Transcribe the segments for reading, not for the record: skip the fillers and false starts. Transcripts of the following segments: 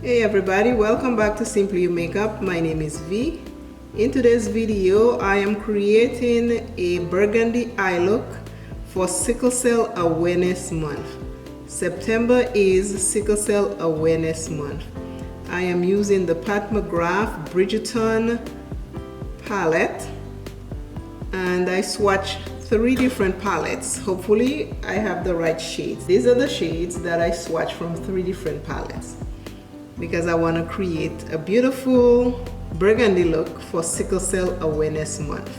Hey everybody, welcome back to Simply You Makeup. My name is V. In today's video, I am creating a burgundy eye look for Sickle Cell Awareness Month. September is Sickle Cell Awareness Month. I am using the Pat McGrath Bridgerton palette and I swatched 3 different palettes. Hopefully I have the right shades. These are the shades that I swatched from 3 different palettes, because I want to create a beautiful burgundy look for Sickle Cell Awareness Month.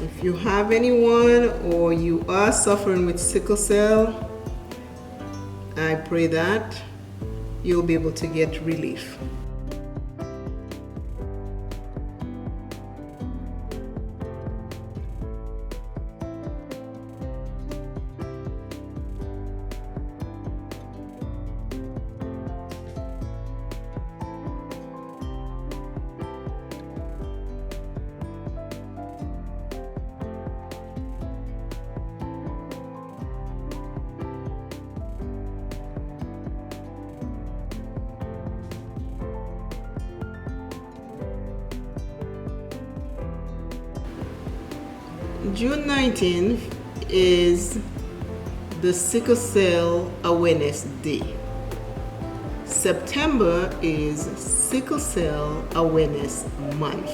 If you have anyone or you are suffering with sickle cell, I pray that you'll be able to get relief. June 19th is the Sickle Cell Awareness Day. September is Sickle Cell Awareness Month.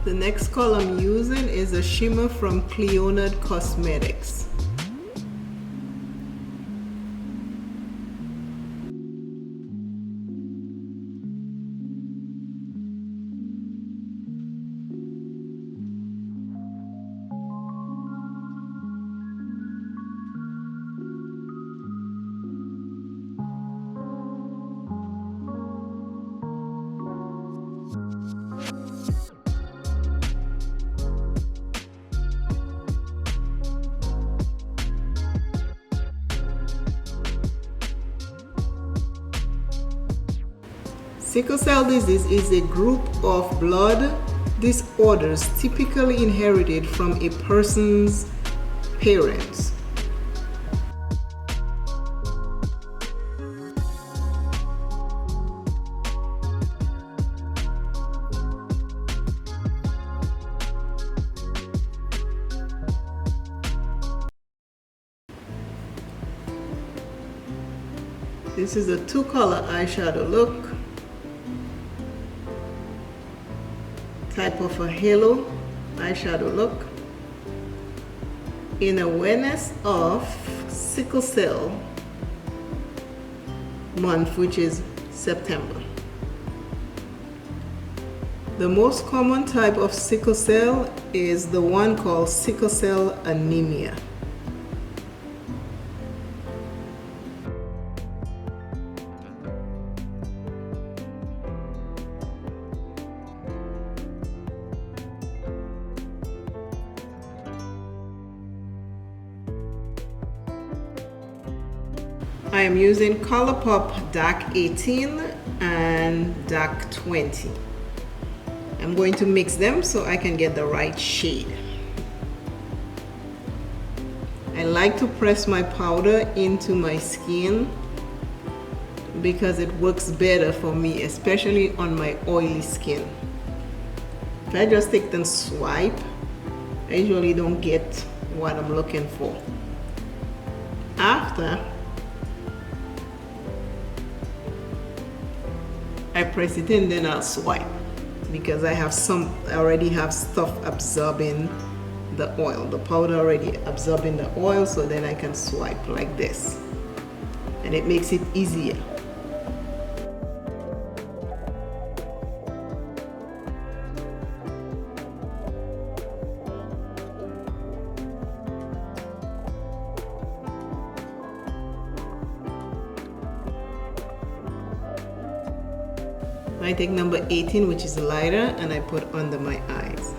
The next color I'm using is a shimmer from Cleonard Cosmetics. Sickle cell disease is a group of blood disorders typically inherited from a person's parents. This is a 2-color eyeshadow look. Type of a halo eyeshadow look in awareness of Sickle Cell Month, which is September. The most common type of sickle cell is the one called sickle cell anemia. I am using ColourPop Dark 18 and Dark 20. I'm going to mix them so I can get the right shade. I like to press my powder into my skin because it works better for me, especially on my oily skin. If I just take and swipe, I usually don't get what I'm looking for. After I press it in, then I'll swipe because I already have stuff absorbing the oil, the powder already absorbing the oil, so then I can swipe like this and it makes it easier. I take number 18, which is lighter, and I put under my eyes.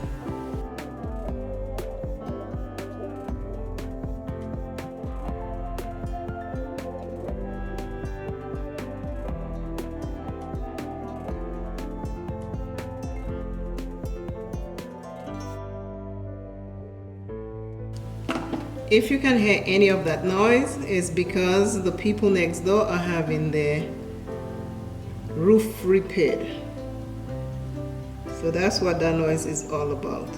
If you can hear any of that noise, it's because the people next door are having their roof repaired. So that's what that noise is all about.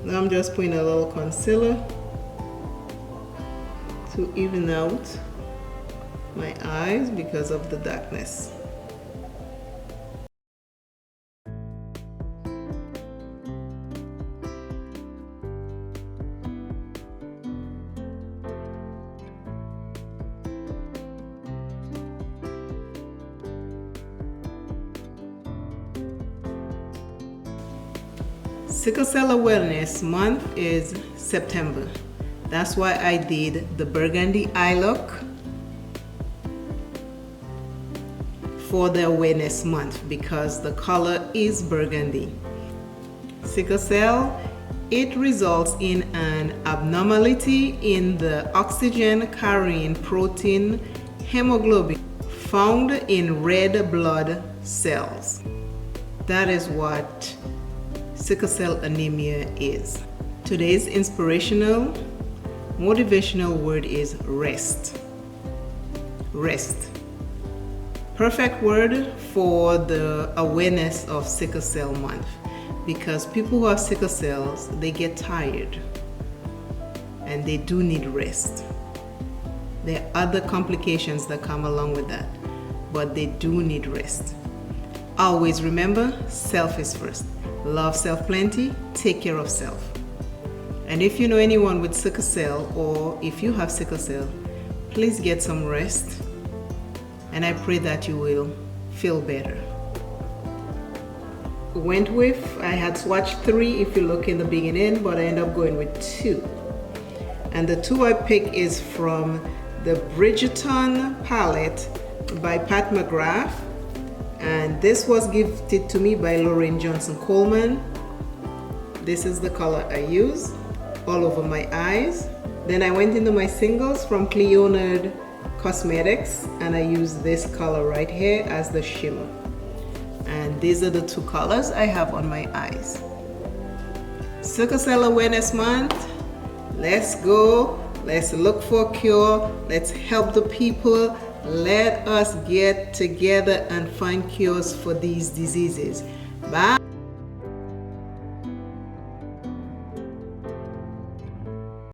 Now I'm just putting a little concealer to even out my eyes because of the darkness. Sickle Cell Awareness Month is September. That's why I did the Burgundy eye look for the Awareness Month, because the color is burgundy. Sickle cell, it results in an abnormality in the oxygen carrying protein hemoglobin found in red blood cells. That is what sickle cell anemia is. Today's inspirational, motivational word is rest. Rest. Perfect word for the awareness of sickle cell month, because people who have sickle cells, they get tired and they do need rest. There are other complications that come along with that, but they do need rest. Always remember, self is first. Love self plenty, take care of self. And if you know anyone with sickle cell, or if you have sickle cell, please get some rest. And I pray that you will feel better. Went with, I had swatched 3 if you look in the beginning, but I ended up going with 2. And the 2 I picked is from the Bridgerton palette by Pat McGrath. And this was gifted to me by Lorraine Johnson Coleman. This is the color I use all over my eyes. Then I went into my singles from Cleonard Cosmetics and I used this color right here as the shimmer. And these are the 2 colors I have on my eyes. Sickle Cell Awareness Month. Let's go. Let's look for a cure. Let's help the people. Let us get together and find cures for these diseases. Bye.